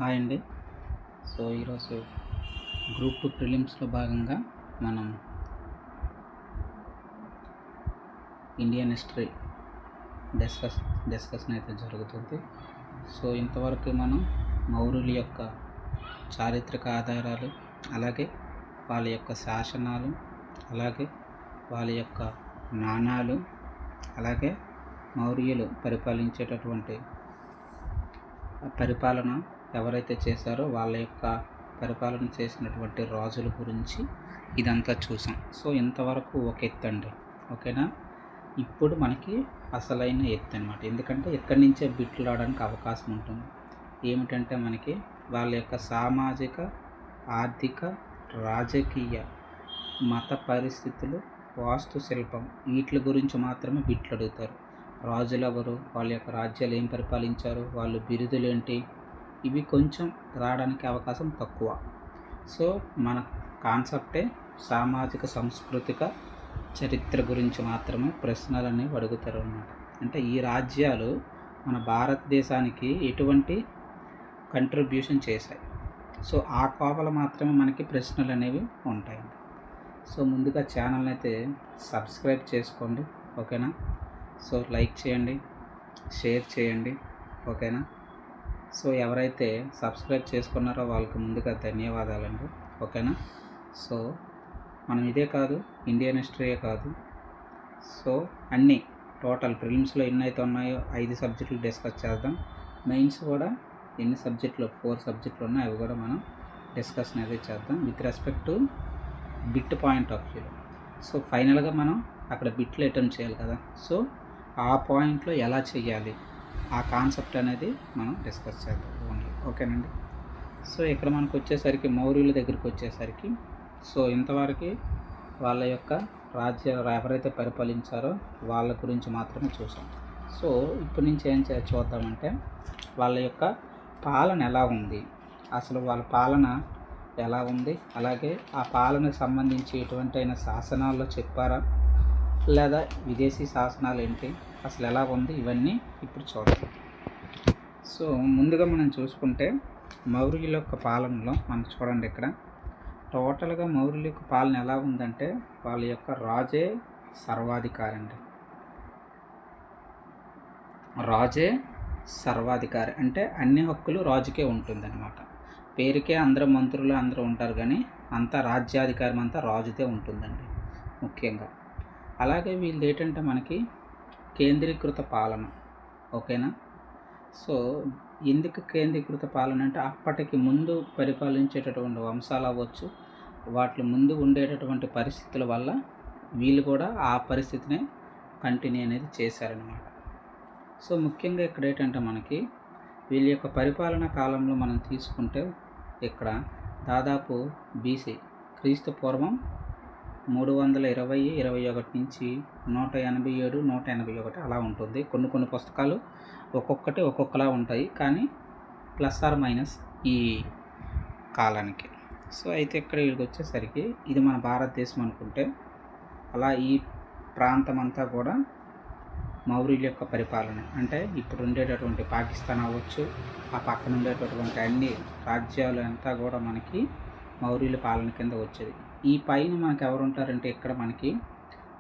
Hi అండి. ఈరోజు group 2 ప్రిలిమ్స్లో భాగంగా మనం ఇండియన్ హిస్టరీ డిస్కషన్ అయితే జరుగుతుంది. ఇంతవరకు మనం మౌర్యుల యొక్క చారిత్రక ఆధారాలు, అలాగే వాళ్ళ యొక్క శాసనాలు, అలాగే వాళ్ళ యొక్క నాణాలు, అలాగే మౌర్యులు పరిపాలించేటటువంటి పరిపాలన ఎవరైతే చేశారో వాళ్ళ యొక్క పరిపాలన చేసినటువంటి రాజుల గురించి ఇదంతా చూసాం. ఇంతవరకు ఒక ఎత్తు అండి, ఓకేనా. ఇప్పుడు మనకి అసలైన ఎత్తు అనమాట. ఎందుకంటే ఇక్కడి నుంచే బిట్లు రావడానికి అవకాశం ఉంటుంది. ఏమిటంటే మనకి వాళ్ళ యొక్క సామాజిక, ఆర్థిక, రాజకీయ, మత పరిస్థితులు, వాస్తుశిల్పం వీటి గురించి మాత్రమే బిట్లు అడుగుతారు. రాజులు ఎవరు, వాళ్ళ యొక్క రాజ్యాలు ఏం పరిపాలించారు, వాళ్ళు బిరుదులు ఏంటి, ఇవి కొంచెం రావడానికి అవకాశం తక్కువ. మన కాన్సెప్టే సామాజిక, సాంస్కృతిక చరిత్ర గురించి మాత్రమే ప్రశ్నలు అనేవి అడుగుతారు అన్నమాట. అంటే ఈ రాజ్యాలు మన భారతదేశానికి ఎటువంటి కంట్రిబ్యూషన్ చేశాయి, ఆ కోవలు మాత్రమే మనకి ప్రశ్నలు అనేవి ఉంటాయి. ముందుగా ఛానల్ని అయితే సబ్స్క్రైబ్ చేసుకోండి, ఓకేనా. లైక్ చేయండి, షేర్ చేయండి, ఓకేనా. ఎవరైతే సబ్స్క్రైబ్ చేసుకున్నారో వాళ్ళకి ముందుగా ధన్యవాదాలండి, ఓకేనా. మనం ఇదే కాదు, ఇండియన్ హిస్టరీయే కాదు, అన్నీ టోటల్ ప్రిలిమ్స్లో ఎన్ని అయితే ఉన్నాయో 5 సబ్జెక్టులు డిస్కస్ చేద్దాం. మెయిన్స్ కూడా ఎన్ని సబ్జెక్టులు 4 సబ్జెక్టులు ఉన్నాయి అవి కూడా మనం డిస్కషన్ అయితే చేద్దాం with respect to bit point of వ్యూలో. ఫైనల్గా మనం అక్కడ బిట్లు అటెంప్ట్ చేయాలి కదా. ఆ పాయింట్లో ఎలా చేయాలి, ఆ కాన్సెప్ట్ అనేది మనం డిస్కస్ చేద్దాం ఓన్లీ, ఓకేనండి. ఇక్కడ మనకు వచ్చేసరికి మౌర్యుల దగ్గరికి వచ్చేసరికి ఇంతవరకు వాళ్ళ యొక్క రాజ్యాలు ఎవరైతే పరిపాలించారో వాళ్ళ గురించి మాత్రమే చూసాం. ఇప్పటి నుంచి ఏం చూద్దామంటే వాళ్ళ యొక్క పాలన ఎలా ఉంది, అసలు వాళ్ళ పాలన ఎలా ఉంది, అలాగే ఆ పాలనకు సంబంధించి ఎటువంటి అయినా శాసనాల్లో చెప్పారా, లేదా విదేశీ శాసనాలు ఏంటి, అసలు ఎలా ఉంది, ఇవన్నీ ఇప్పుడు చూద్దాం. ముందుగా మనం చూసుకుంటే మౌర్యుల యొక్క పాలనలో మనం చూడండి, ఇక్కడ టోటల్గా మౌర్యుల యొక్క పాలన ఎలా ఉందంటే వాళ్ళ యొక్క రాజే సర్వాధికారి అండి. రాజే సర్వాధికారి అంటే అన్ని హక్కులు రాజుకే ఉంటుందన్నమాట. పేరుకే అందరూ మంత్రులు అందరూ ఉంటారు, కానీ అంతా రాజ్యాధికారం అంతా రాజుదే ఉంటుందండి ముఖ్యంగా. అలాగే వీళ్ళు ఏంటంటే మనకి కేంద్రీకృత పాలన, ఓకేనా. ఎందుకు కేంద్రీకృత పాలన అంటే అప్పటికి ముందు పరిపాలించేటటువంటి వంశాలు అవ్వచ్చు, వాటి ముందు ఉండేటటువంటి పరిస్థితుల వల్ల వీళ్ళు కూడా ఆ పరిస్థితిని కంటిన్యూ అనేది చేశారనమాట. ముఖ్యంగా ఇక్కడ ఏంటంటే మనకి వీళ్ళ యొక్క పరిపాలనా కాలంలో మనం తీసుకుంటే ఇక్కడ దాదాపు బీసీ క్రీస్తు పూర్వం 320-21 నుంచి 187-181 అలా ఉంటుంది. కొన్ని పుస్తకాలు ఒక్కొక్కటి ఒక్కొక్కలా ఉంటాయి, కానీ ప్లస్ ఆర్ మైనస్ ఈ కాలానికి. అయితే ఇక్కడ వీళ్ళకి వచ్చేసరికి ఇది మన భారతదేశం అనుకుంటే, అలా ఈ ప్రాంతం అంతా కూడా మౌర్యుల యొక్క పరిపాలన. అంటే ఇప్పుడు ఉండేటటువంటి పాకిస్తాన్ అవ్వచ్చు, ఆ పక్కన ఉండేటటువంటి అన్ని రాజ్యాలు అంతా కూడా మనకి మౌర్యుల పాలన కింద వచ్చేది. ఈ పైన మనకు ఎవరు ఉంటారంటే ఇక్కడ మనకి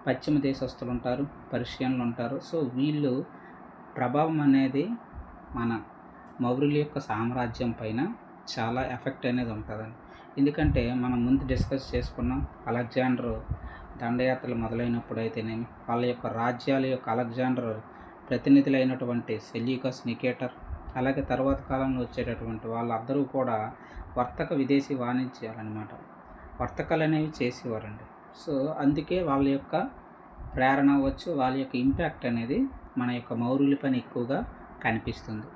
పశ్చిమ దేశస్తులు ఉంటారు, పర్షియన్లు ఉంటారు. వీళ్ళు ప్రభావం అనేది మన మౌర్యుల యొక్క సామ్రాజ్యం పైన చాలా ఎఫెక్ట్ అనేది ఉంటుందండి. ఎందుకంటే మనం ముందు డిస్కస్ చేసుకున్నాం, అలెగ్జాండర్ దండయాత్రలు మొదలైనప్పుడు అయితేనేమి వాళ్ళ యొక్క రాజ్యాల యొక్క అలెగ్జాండర్ ప్రతినిధులైనటువంటి సెల్యూకస్, నికేటర్, అలాగే తర్వాత కాలంలో వచ్చేటటువంటి వాళ్ళందరూ కూడా వర్తక విదేశీ వాణిజ్యాలన్నమాట, వర్తకాలు అనేవి చేసేవారండి. అందుకే వాళ్ళ యొక్క ప్రేరణ అవ్వచ్చు, వాళ్ళ యొక్క ఇంపాక్ట్ అనేది మన యొక్క మౌర్యుల పైన ఎక్కువగా కనిపిస్తుంది.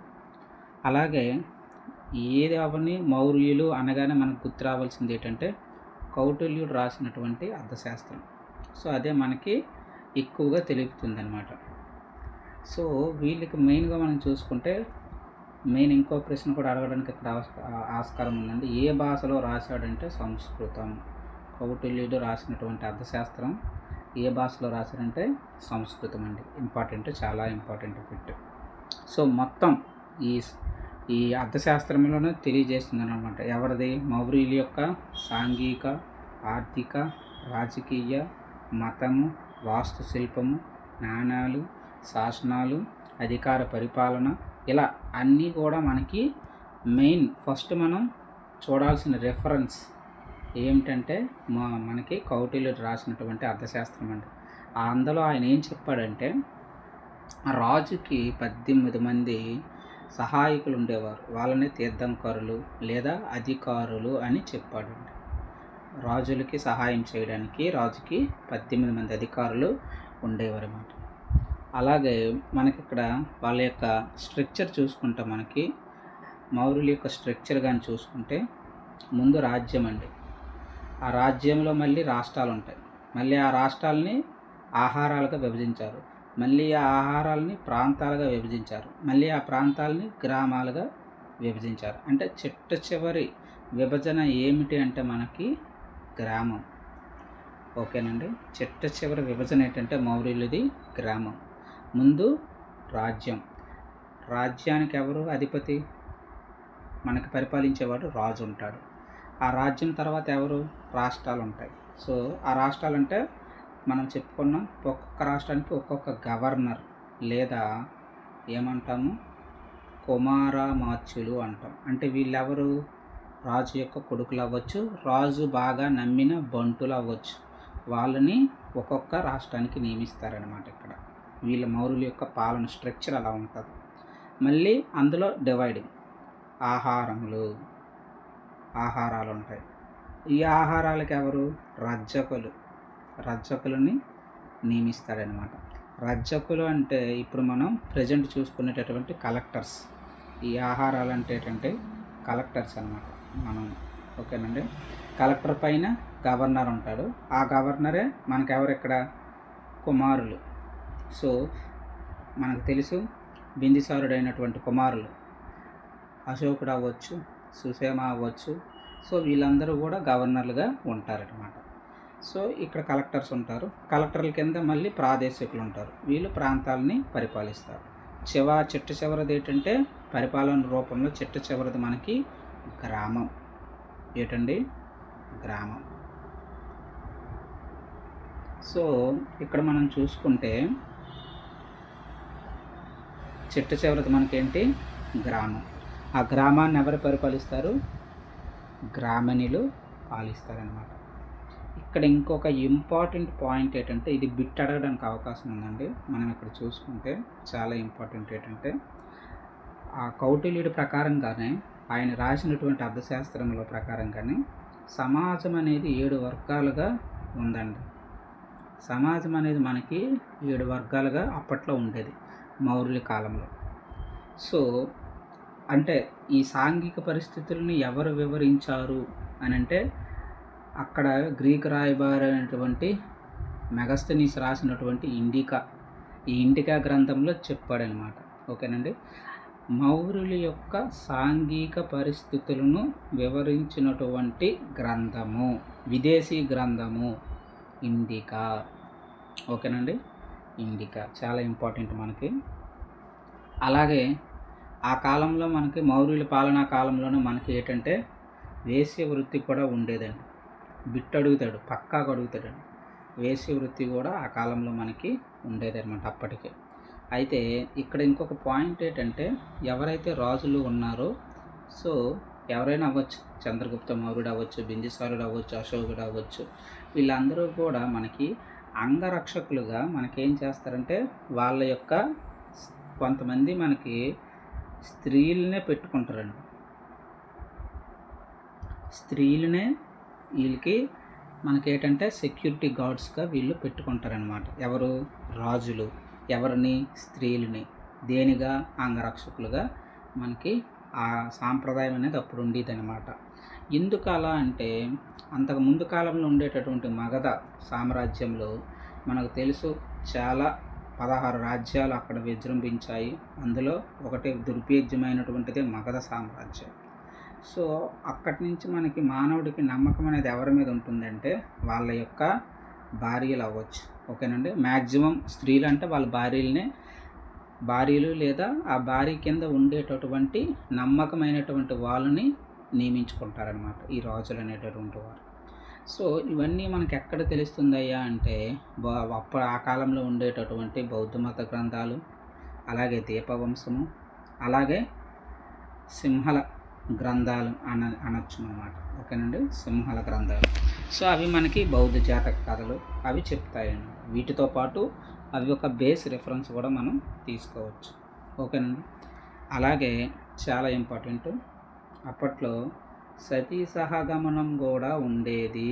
అలాగే ఏది అవన్నీ మౌర్యులు అనగానే మనకు గుర్తు రావాల్సింది ఏంటంటే కౌటిల్యుడు రాసినటువంటి అర్థశాస్త్రం. అదే మనకి ఎక్కువగా తెలుపుతుంది అనమాట. వీళ్ళకి మెయిన్గా మనం చూసుకుంటే ఇంకో ప్రశ్న కూడా అడగడానికి ఇక్కడ ఆస్కారం ఉందండి. ఏ భాషలో రాశాడంటే సంస్కృతం. కౌటిల్యుడు రాసినటువంటి అర్థశాస్త్రం ఏ భాషలో రాశారంటే సంస్కృతం అండి. ఇంపార్టెంట్, చాలా ఇంపార్టెంట్ బిట్. మొత్తం ఈ అర్థశాస్త్రంలోనే తెలియజేస్తుందన్నమాట. ఎవరిది? మౌర్యుల యొక్క సాంఘిక, ఆర్థిక, రాజకీయ, మతము, వాస్తుశిల్పము, నాణాలు, శాసనాలు, అధికార పరిపాలన, ఇలా అన్నీ కూడా మనకి మెయిన్ ఫస్ట్ మనం చూడాల్సిన రెఫరెన్స్ ఏమిటంటే మనకి కౌటిల్యుడు రాసినటువంటి అర్థశాస్త్రం అండి. అందులో ఆయన ఏం చెప్పాడంటే, రాజుకి 18 మంది సహాయకులు ఉండేవారు, వాళ్ళని తీర్థంకరులు లేదా అధికారులు అని చెప్పాడండి. రాజులకి సహాయం చేయడానికి రాజుకి 18 మంది అధికారులు ఉండేవారు అన్నమాట. అలాగే మనకి ఇక్కడ వాళ్ళ యొక్క స్ట్రక్చర్ చూసుకుంటే, మనకి మౌర్యుల యొక్క స్ట్రక్చర్ కానీ చూసుకుంటే, ముందు రాజ్యం అండి. ఆ రాజ్యంలో మళ్ళీ రాష్ట్రాలు ఉంటాయి. మళ్ళీ ఆ రాష్ట్రాలని ఆహారాలుగా విభజించారు. మళ్ళీ ఆ ఆహారాలని ప్రాంతాలుగా విభజించారు. మళ్ళీ ఆ ప్రాంతాలని గ్రామాలుగా విభజించారు. అంటే చివరి విభజన ఏమిటి అంటే మనకి గ్రామం. ఓకేనండి. చివరి విభజన ఏంటంటే మౌర్యులది గ్రామం. ముందు రాజ్యం. రాజ్యానికి ఎవరు అధిపతి? మనకి పరిపాలించేవాడు రాజు ఉంటాడు. ఆ రాజ్యం తర్వాత ఎవరు? రాష్ట్రాలు ఉంటాయి. సో ఆ రాష్ట్రాలు అంటే మనం చెప్పుకున్నాం, ఒక్కొక్క రాష్ట్రానికి ఒక్కొక్క గవర్నర్ లేదా ఏమంటాము, కుమారమాత్యులు అంటాం. అంటే వీళ్ళెవరు? రాజు యొక్క కొడుకులు అవ్వచ్చు, రాజు బాగా నమ్మిన బంటులు అవ్వచ్చు. వాళ్ళని ఒక్కొక్క రాష్ట్రానికి నియమిస్తారనమాట. ఇక్కడ వీళ్ళ మౌర్యుల యొక్క పాలన స్ట్రక్చర్ అలా ఉంటుంది. మళ్ళీ అందులో డివైడింగ్, ఆహారాలు ఉంటాయి. ఈ ఆహారాలకు ఎవరు? రజ్జకులని నియమిస్తాడనమాట. రజ్జకులు అంటే ఇప్పుడు మనం ప్రజెంట్ చూసుకునేటటువంటి కలెక్టర్స్. ఈ ఆహారాలు అంటే ఏంటంటే కలెక్టర్స్ అనమాట మనం. ఓకేనండి. కలెక్టర్ పైన గవర్నర్ ఉంటాడు. ఆ గవర్నరే మనకెవరు ఇక్కడ? కుమారులు. సో మనకు తెలుసు, బిందిసారుడైనటువంటి కుమారులు అశోకుడు అవ్వచ్చు, సుసేమ అవ్వచ్చు. సో వీళ్ళందరూ కూడా గవర్నర్లుగా ఉంటారనమాట. సో ఇక్కడ కలెక్టర్స్ ఉంటారు. కలెక్టర్ల కింద మళ్ళీ ప్రాదేశికులు ఉంటారు. వీళ్ళు ప్రాంతాలని పరిపాలిస్తారు. చివరిది ఏంటంటే పరిపాలన రూపంలో చివరిది మనకి గ్రామం. ఏంటండి? గ్రామం. సో ఇక్కడ మనం చూసుకుంటే చివరిది మనకేంటి? గ్రామం. ఆ గ్రామాన్ని ఎవరు పరిపాలిస్తారు? గ్రామణులు పాలిస్తారనమాట. ఇక్కడ ఇంకొక ఇంపార్టెంట్ పాయింట్ ఏంటంటే, ఇది బిట్ అడగడానికి అవకాశం ఉందండి. మనం ఇక్కడ చూసుకుంటే చాలా ఇంపార్టెంట్ ఏంటంటే, ఆ కౌటిల్యుడి ప్రకారంగానే, ఆయన రాసినటువంటి అర్థశాస్త్రంలో ప్రకారంగానే సమాజం అనేది 7 వర్గాలుగా ఉందండి. సమాజం అనేది మనకి 7 వర్గాలుగా అప్పట్లో ఉండేది మౌర్యుల కాలంలో. సో అంటే ఈ సాంఘిక పరిస్థితుల్ని ఎవరు వివరించారు అని అంటే, అక్కడ గ్రీకు రాయబారైనటువంటి మెగస్తనీస్ రాసినటువంటి ఈ ఇండికా గ్రంథంలో చెప్పాడనమాట. ఓకేనండి. మౌర్యుల యొక్క సాంఘిక పరిస్థితులను వివరించినటువంటి గ్రంథము, విదేశీ గ్రంథము ఇండికా. ఓకేనండి. ఇండికా చాలా ఇంపార్టెంట్ మనకి. అలాగే ఆ కాలంలో మనకి మౌర్యుల పాలనా కాలంలోనే మనకి ఏంటంటే వేశ్య వృత్తి కూడా ఉండేదండి. బిట్ అడుగుతాడు, పక్కాగా అడుగుతాడండి. వేశ్య వృత్తి కూడా ఆ కాలంలో మనకి ఉండేదన్నమాట అప్పటికే. అయితే ఇక్కడ ఇంకొక పాయింట్ ఏంటంటే, ఎవరైతే రాజులు ఉన్నారో, సో ఎవరైనా అవ్వచ్చు, చంద్రగుప్త మౌర్యుడు అవ్వచ్చు, బిందుసారుడు అవ్వచ్చు, అశోకుడు అవ్వచ్చు, వీళ్ళందరూ కూడా మనకి అంగరక్షకులుగా మనకేం చేస్తారంటే, వాళ్ళ యొక్క కొంతమంది మనకి స్త్రీలనే పెట్టుకుంటారండి. స్త్రీలనే వీళ్ళకి మనకేంటంటే సెక్యూరిటీ గార్డ్స్గా వీళ్ళు పెట్టుకుంటారనమాట. ఎవరు? రాజులు. ఎవరిని? స్త్రీలని. దేనిగా? అంగరక్షకులుగా. మనకి ఆ సాంప్రదాయం అనేది అప్పుడు ఉండేది అనమాట. ఎందుకు అలా అంటే, అంతకు ముందు కాలంలో ఉండేటటువంటి మగధ సామ్రాజ్యంలో మనకు తెలుసు, చాలా 16 రాజ్యాలు అక్కడ విజృంభించాయి. అందులో ఒకటి దుర్భేద్యమైనటువంటిది మగధ సామ్రాజ్యం. సో అక్కడి నుంచి మనకి మానవుడికి నమ్మకం అనేది ఎవరి మీద ఉంటుందంటే, వాళ్ళ యొక్క భార్యలు అవ్వచ్చు. ఓకేనండి. మ్యాక్సిమం స్త్రీలు అంటే వాళ్ళ భార్యలనే భార్యలు లేదా ఆ భార్య కింద ఉండేటటువంటి నమ్మకమైనటువంటి వాళ్ళని నియమించుకుంటారనమాట ఈ రాజులు అనేటటువంటి వారు. సో ఇవన్నీ మనకి ఎక్కడ తెలుస్తుందయ్యా అంటే అప్పుడు ఆ కాలంలో ఉండేటటువంటి బౌద్ధ మత గ్రంథాలు, అలాగే దీపవంశము, అలాగే సింహల గ్రంథాలు అనొచ్చు అన్నమాట. ఓకేనండి, సింహల గ్రంథాలు. సో అవి మనకి బౌద్ధ జాతక కథలు అవి చెప్తాయండి. వీటితో పాటు అవి ఒక బేస్ రిఫరెన్స్ కూడా మనం తీసుకోవచ్చు. ఓకేనండి. అలాగే చాలా ఇంపార్టెంట్, అప్పట్లో సతీ సహగమనం కూడా ఉండేది.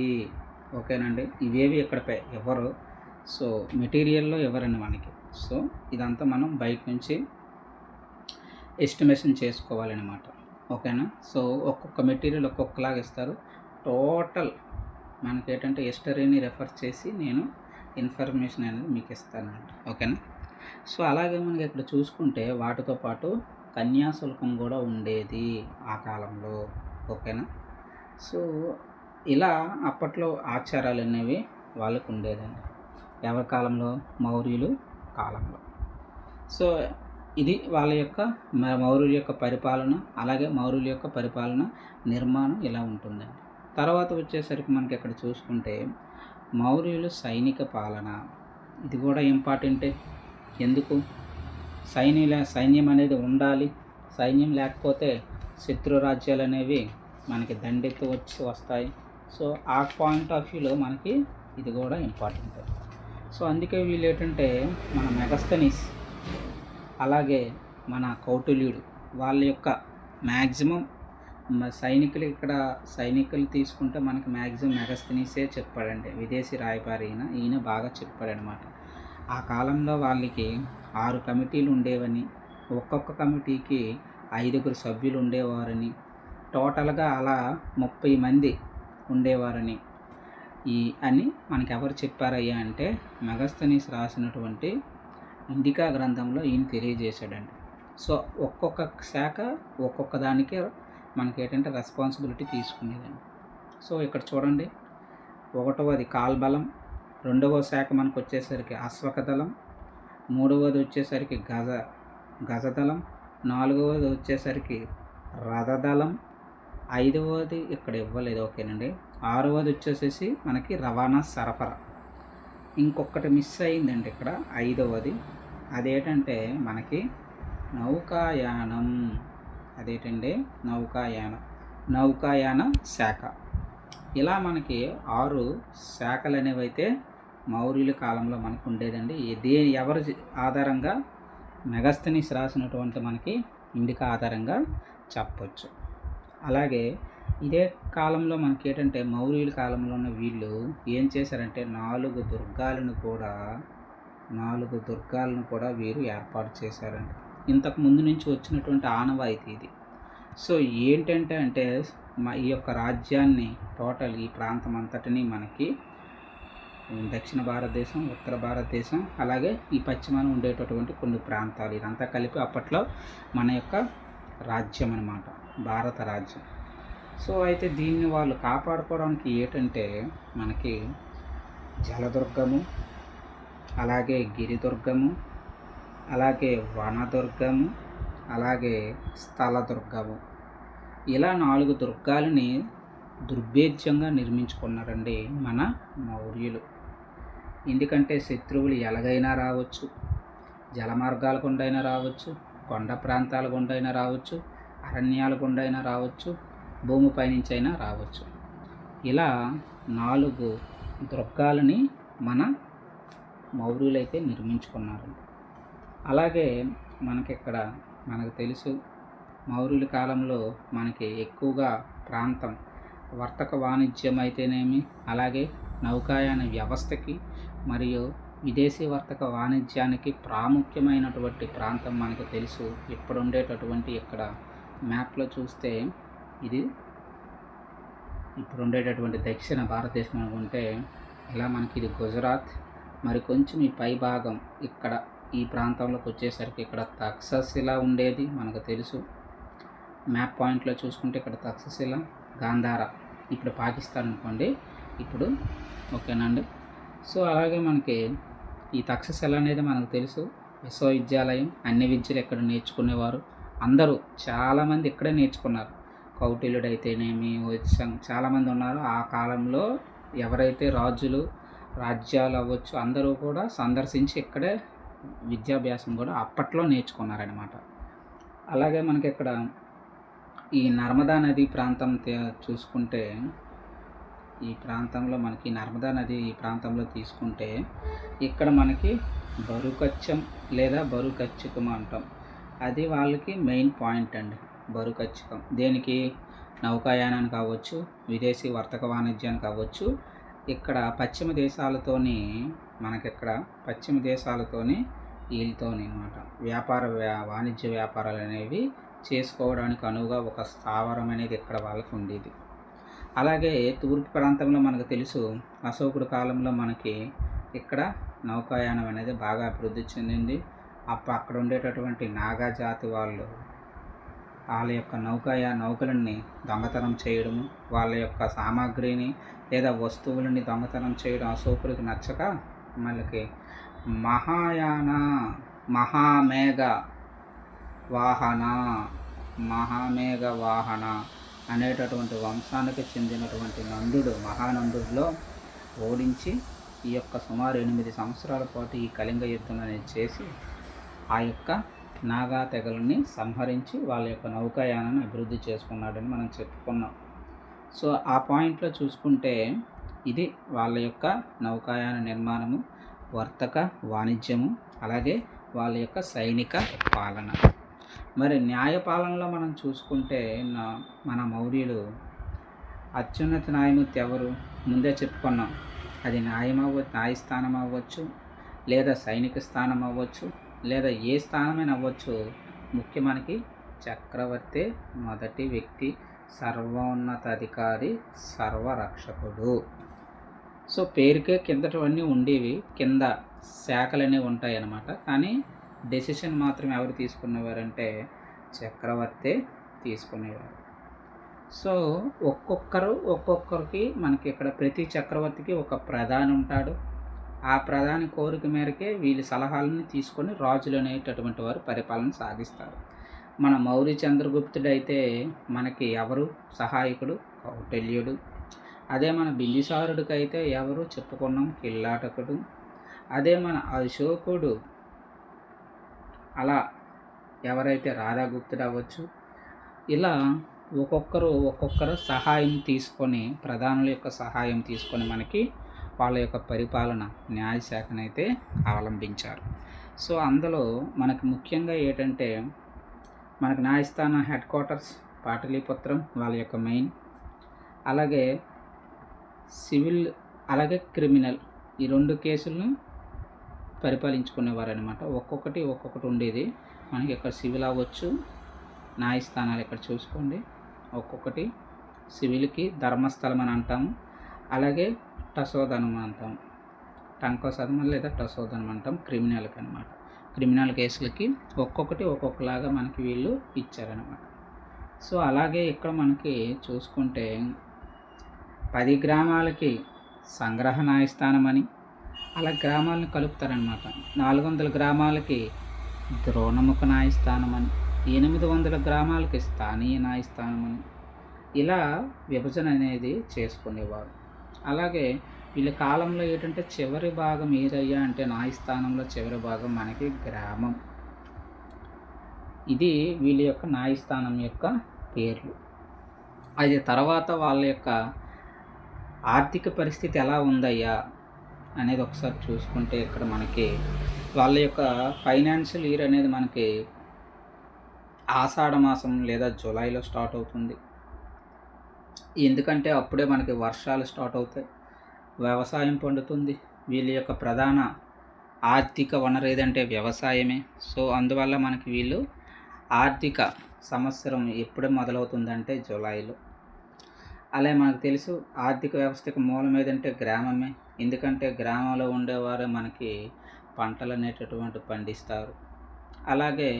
ఓకేనండి. ఇవేవి ఇక్కడపై ఎవరు సో మెటీరియల్లో ఎవరండి మనకి. సో ఇదంతా మనం బయట నుంచి ఎస్టిమేషన్ చేసుకోవాలన్నమాట. ఓకేనా. సో ఒక్కొక్క మెటీరియల్ ఒక్కొక్కలాగా ఇస్తారు. టోటల్ మనకేంటంటే హిస్టరీని రెఫర్ చేసి నేను ఇన్ఫర్మేషన్ అనేది మీకు ఇస్తానండి. ఓకేనా. సో అలాగే మనకి ఇక్కడ చూసుకుంటే వాటితో పాటు కన్యాశుల్కం కూడా ఉండేది ఆ కాలంలో. ఓకేనా. సో ఇలా అప్పట్లో ఆచారాలు అనేవి వాళ్ళకు ఉండేదండి. ఎవరి కాలంలో? మౌర్యులు కాలంలో. సో ఇది వాళ్ళ యొక్క మౌర్యుల యొక్క పరిపాలన, అలాగే మౌర్యుల యొక్క పరిపాలన నిర్మాణం ఇలా ఉంటుందండి. తర్వాత వచ్చేసరికి మనకి ఇక్కడ చూసుకుంటే మౌర్యులు సైనిక పాలన, ఇది కూడా ఇంపార్టెంటే. ఎందుకు? సైన్యం అనేది ఉండాలి. సైన్యం లేకపోతే శత్రు రాజ్యాలు అనేవి మనకి దండెత్తు వస్తాయి. సో ఆ పాయింట్ ఆఫ్ వ్యూలో మనకి ఇది కూడా ఇంపార్టెంట్. సో అందుకే వీళ్ళు ఏంటంటే మన మెగస్తనీస్, అలాగే మన కౌటిల్యుడు వాళ్ళ యొక్క మ్యాక్సిమం సైనికులు తీసుకుంటే మనకి మ్యాక్సిమం మెగస్తనీసే చెప్పాడండి. విదేశీ రాయబారి ఈయన బాగా చెప్పాడనమాట. ఆ కాలంలో వాళ్ళకి 6 కమిటీలు ఉండేవని, ఒక్కొక్క కమిటీకి 5 సభ్యులు ఉండేవారని, టోటల్గా అలా 30 మంది ఉండేవారని అని మనకి ఎవరు చెప్పారయ్యా అంటే మెగస్తనీస్ రాసినటువంటి ఇండికా గ్రంథంలో ఈయన తెలియజేశాడండి. సో ఒక్కొక్క శాఖ ఒక్కొక్క దానికి మనకి ఏంటంటే రెస్పాన్సిబిలిటీ తీసుకునేదండి. సో ఇక్కడ చూడండి, 1వది కాల్బలం, 2వ శాఖ మనకు వచ్చేసరికి అశ్వకదళం, 3వది వచ్చేసరికి గజదళం, 4వది వచ్చేసరికి రథదళం, 5వది ఇక్కడ ఇవ్వలేదు. ఓకేనండి. 6వది వచ్చేసేసి మనకి రవాణా సరఫరా. ఇంకొకటి మిస్ అయిందండి ఇక్కడ, 5వది. అదేంటంటే మనకి నౌకాయానం. అదేంటండి నౌకాయాన శాఖ. ఇలా మనకి 6 శాఖలు అనేవి అయితే మౌర్యుల కాలంలో మనకు ఉండేదండి. ఎవరు ఆధారంగా? మెగస్తనీస్ రాసినటువంటి మనకి ఇండికా ఆధారంగా చెప్పవచ్చు. అలాగే ఇదే కాలంలో మనకి ఏంటంటే మౌర్యుల కాలంలో ఉన్న వీళ్ళు ఏం చేశారంటే 4 దుర్గాలను కూడా వీరు ఏర్పాటు చేశారండి. ఇంతకు ముందు నుంచి వచ్చినటువంటి ఆనవాయితీ ఇది. సో ఏంటంటే ఈ యొక్క రాజ్యాన్ని టోటల్ ఈ ప్రాంతం అంతటినీ మనకి దక్షిణ భారతదేశం, ఉత్తర భారతదేశం, అలాగే ఈ పశ్చిమాన ఉండేటటువంటి కొన్ని ప్రాంతాలు, ఇదంతా కలిపి అప్పట్లో మన యొక్క రాజ్యం అన్నమాట, భారత రాజ్యం. సో అయితే దీన్ని వాళ్ళు కాపాడుకోవడానికి ఏంటంటే మనకి జలదుర్గము, అలాగే గిరిదుర్గము, అలాగే వనదుర్గము, అలాగే స్థలదుర్గము, ఇలా 4 దుర్గాలని దుర్భేద్యంగా నిర్మించుకున్నారండి మన మౌర్యులు. ఎందుకంటే శత్రువులు ఎలాగైనా రావచ్చు, జలమార్గాల గుండైనా రావచ్చు, కొండ ప్రాంతాల గుండైనా రావచ్చు, అరణ్యాల గుండైనా రావచ్చు, భూమిపై నుంచి అయినా రావచ్చు. ఇలా 4 దుర్గాలని మన మౌర్యులైతే నిర్మించుకున్నారు. అలాగే మనకు తెలుసు మౌర్యుల కాలంలో మనకి ఎక్కువగా ప్రాంతం వర్తక వాణిజ్యం అయితేనేమి, అలాగే నౌకాయాన వ్యవస్థకి మరియు విదేశీ వర్తక వాణిజ్యానికి ప్రాముఖ్యమైనటువంటి ప్రాంతం మనకు తెలుసు. ఇప్పుడు ఉండేటటువంటి ఇక్కడ మ్యాప్లో చూస్తే ఇది ఇప్పుడు ఉండేటటువంటి దక్షిణ భారతదేశం అనుకుంటే ఇలా మనకి ఇది గుజరాత్, మరి కొంచెం ఈ పై భాగం ఇక్కడ ఈ ప్రాంతంలోకి వచ్చేసరికి ఇక్కడ తక్షశిల ఉండేది మనకు తెలుసు. మ్యాప్ పాయింట్లో చూసుకుంటే ఇక్కడ తక్షశిల, గాంధార, ఇప్పుడు పాకిస్తాన్ అనుకోండి ఇప్పుడు. ఓకేనండి. సో అలాగే మనకి ఈ తక్షశిల అనేది మనకు తెలుసు. విశ్వవిద్యాలయం, అన్ని విద్యలు ఇక్కడ నేర్చుకునేవారు. అందరూ చాలామంది ఇక్కడే నేర్చుకున్నారు. కౌటిల్యుడైతేనేమి, చాలామంది ఉన్నారు. ఆ కాలంలో ఎవరైతే రాజులు, రాజ్యాలు అవ్వచ్చు, అందరూ కూడా సందర్శించి ఇక్కడే విద్యాభ్యాసం కూడా అప్పట్లో నేర్చుకున్నారనమాట. అలాగే మనకి ఇక్కడ ఈ నర్మదా నది ప్రాంతం చూసుకుంటే, ఈ ప్రాంతంలో మనకి నర్మదా నది ఈ ప్రాంతంలో తీసుకుంటే ఇక్కడ మనకి బరుకచ్చం లేదా బరుకచ్చికం అంటాం. అది వాళ్ళకి మెయిన్ పాయింట్ అండి. బరుకచ్చికం దేనికి? నౌకాయానానికి కావచ్చు, విదేశీ వర్తక వాణిజ్యానికి కావచ్చు. ఇక్కడ పశ్చిమ దేశాలతోని మనకిక్కడ పశ్చిమ దేశాలతోని వీళ్ళతోని అనమాట వాణిజ్య వ్యాపారాలు అనేవి చేసుకోవడానికి అనువుగా ఒక స్థావరం అనేది ఇక్కడ వాళ్ళకి ఉండేది. అలాగే తూర్పు ప్రాంతంలో మనకు తెలుసు, అశోకుడి కాలంలో మనకి ఇక్కడ నౌకాయానం అనేది బాగా అభివృద్ధి చెందింది. అక్కడ ఉండేటటువంటి నాగా జాతి వాళ్ళ యొక్క నౌకలని దొంగతనం చేయడము, వాళ్ళ యొక్క సామాగ్రిని లేదా వస్తువులని దొంగతనం చేయడం అశోకుడికి నచ్చక మనకి మహామేఘ వాహన అనేటటువంటి వంశానికి చెందినటువంటి మహానందుడిలో ఓడించి ఈ యొక్క సుమారు 8 సంవత్సరాల పాటు ఈ కళింగ యుద్ధం అనేది చేసి ఆ యొక్క నాగా తెగలని సంహరించి వాళ్ళ యొక్క నౌకాయానాన్ని అభివృద్ధి చేసుకున్నాడని మనం చెప్పుకున్నాం. సో ఆ పాయింట్లో చూసుకుంటే ఇది వాళ్ళ యొక్క నౌకాయాన నిర్మాణము, వర్తక వాణిజ్యము, అలాగే వాళ్ళ యొక్క సైనిక పాలన. మరి న్యాయపాలనలో మనం చూసుకుంటే మన మౌర్యులు అత్యున్నత న్యాయమూర్తి ఎవరు? ముందే చెప్పుకున్నాం. అది న్యాయస్థానం అవ్వచ్చు, లేదా సైనిక స్థానం అవ్వచ్చు, లేదా ఏ స్థానమైనా అవ్వచ్చు. ముఖ్య మనకి చక్రవర్తి మొదటి వ్యక్తి, సర్వోన్నతాధికారి, సర్వరక్షకుడు. సో పేరుకే కిందటవన్నీ ఉండేవి, కింద శాఖలు అనేవి ఉంటాయి అన్నమాట. కానీ డెసిషన్ మాత్రం ఎవరు తీసుకునేవారంటే చక్రవర్తి తీసుకునేవారు. సో ఒక్కొక్కరికి మనకి ఇక్కడ ప్రతి చక్రవర్తికి ఒక ప్రధాని ఉంటాడు. ఆ ప్రధాని కోరిక మేరకే వీళ్ళ సలహాలను తీసుకొని రాజులు అనేటటువంటి వారు పరిపాలన సాగిస్తారు. మన మౌర్య చంద్రగుప్తుడు అయితే మనకి ఎవరు సహాయకుడు? కౌటిల్యుడు. అదే మన బింబిసారుడికి అయితే ఎవరు చెప్పుకున్నాం? కిల్లాటకుడు. అదే మన అశోకుడు, అలా ఎవరైతే రాధాగుప్తుడు అవ్వచ్చు. ఇలా ఒక్కొక్కరు సహాయం తీసుకొని, ప్రధానుల యొక్క సహాయం తీసుకొని మనకి వాళ్ళ యొక్క పరిపాలన న్యాయశాఖనైతే అవలంబించారు. సో అందులో మనకు ముఖ్యంగా ఏంటంటే మనకు న్యాయస్థానం హెడ్ క్వార్టర్స్ పాటలీపుత్రం వాళ్ళ యొక్క మెయిన్. అలాగే సివిల్, అలాగే క్రిమినల్, ఈ 2 కేసులను పరిపాలించుకునేవారు అనమాట. ఒక్కొక్కటి ఉండేది. మనకి ఇక్కడ సివిల్ అవ్వచ్చు, న్యాయస్థానాలు ఇక్కడ చూసుకోండి. ఒక్కొక్కటి సివిల్కి ధర్మస్థలం అని అంటాము, అలాగే టసోదనం అంటాం, టంకోసదనం లేదా టసోదనం అంటాం క్రిమినల్కి అనమాట. క్రిమినల్ కేసులకి ఒక్కొక్కలాగా మనకి వీళ్ళు ఇచ్చారనమాట. సో అలాగే ఇక్కడ మనకి చూసుకుంటే 10 గ్రామాలకి సంగ్రహ న్యాయస్థానం అని అలా గ్రామాలను కలుపుతారనమాట. 400 గ్రామాలకి ద్రోణముఖ న్యాయస్థానం అని, 800 గ్రామాలకి స్థానీయ న్యాయస్థానం అని ఇలా విభజన అనేది చేసుకునేవారు. అలాగే వీళ్ళ కాలంలో ఏంటంటే చివరి భాగం ఏదయ్యా అంటే న్యాయస్థానంలో చివరి భాగం మనకి గ్రామం. ఇది వీళ్ళ యొక్క న్యాయస్థానం యొక్క పేర్లు. అది తర్వాత వాళ్ళ యొక్క ఆర్థిక పరిస్థితి ఎలా ఉందయ్యా అనేది ఒకసారి చూసుకుంటే ఇక్కడ మనకి వాళ్ళ యొక్క ఫైనాన్షియల్ ఇయర్ అనేది మనకి ఆషాఢ మాసం లేదా జూలైలో స్టార్ట్ అవుతుంది. ఎందుకంటే అప్పుడే మనకి వర్షాలు స్టార్ట్ అవుతాయి, వ్యవసాయం పండుతుంది. వీళ్ళ యొక్క ప్రధాన ఆర్థిక వనరు ఏదంటే వ్యవసాయమే. సో అందువల్ల మనకి వీళ్ళు ఆర్థిక సంవత్సరం ఎప్పుడే మొదలవుతుందంటే జూలైలో. అలాగే మనకు తెలుసు ఆర్థిక వ్యవస్థకు మూలం ఏదంటే గ్రామమే. ఎందుకంటే గ్రామంలో ఉండేవారే మనకి పంటలు అనేటటువంటి పండిస్తారు. అలాగే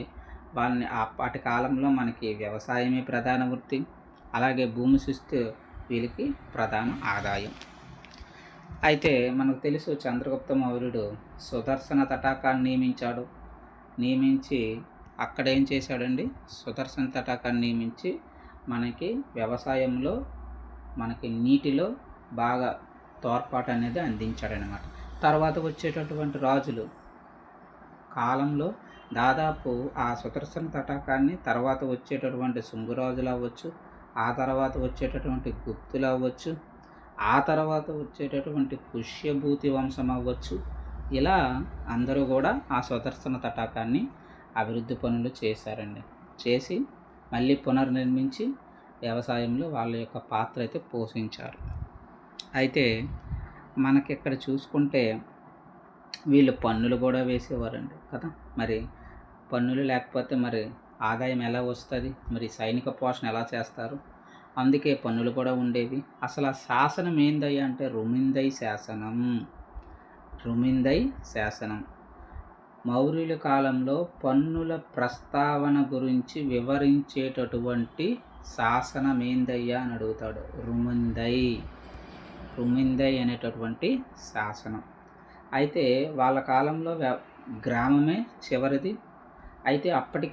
వాళ్ళని అప్పటి కాలంలో మనకి వ్యవసాయమే ప్రధాన వృత్తి. అలాగే భూమి శిస్తు వీళ్ళకి ప్రధాన ఆదాయం. అయితే మనకు తెలుసు చంద్రగుప్త మౌర్యుడు సుదర్శన తటాకాన్ని నియమించాడు. నియమించి అక్కడ ఏం చేశాడండి, సుదర్శన తటాకాన్ని నియమించి మనకి వ్యవసాయంలో మనకి నీటిలో బాగా తోడ్పాటు అనేది అందించాడనమాట. తర్వాత వచ్చేటటువంటి రాజులు కాలంలో దాదాపు ఆ సుదర్శన తటాకాన్ని తర్వాత వచ్చేటటువంటి శుంగురాజులు అవ్వచ్చు, ఆ తర్వాత వచ్చేటటువంటి గుప్తులు అవ్వచ్చు, ఆ తర్వాత వచ్చేటటువంటి పుష్యభూతి వంశం అవ్వచ్చు, ఇలా అందరూ కూడా ఆ సుదర్శన తటాకాన్ని అభివృద్ధి పనులు చేశారండి. చేసి మళ్ళీ పునర్నిర్మించి వ్యవసాయంలో వాళ్ళ యొక్క పాత్ర అయితే పోషించారు. అయితే మనకిక్కడ చూసుకుంటే వీళ్ళు పన్నులు కూడా వేసేవారండి కదా. మరి పన్నులు లేకపోతే మరి ఆదాయం ఎలా వస్తుంది, మరి సైనిక పోషణ ఎలా చేస్తారు? అందుకే పన్నులు కూడా ఉండేవి. అసలు ఆ శాసనం ఏందయ్యా అంటే రుమిందై శాసనం. రుమిందై శాసనం మౌర్యుల కాలంలో పన్నుల ప్రస్తావన గురించి వివరించేటటువంటి శాసనం ఏందయ్యా అని అడుగుతాడు. రుమిందై అనేటటువంటి శాసనం. అయితే వాళ్ళ కాలంలో గ్రామమే చివరిది. అయితే అప్పటికి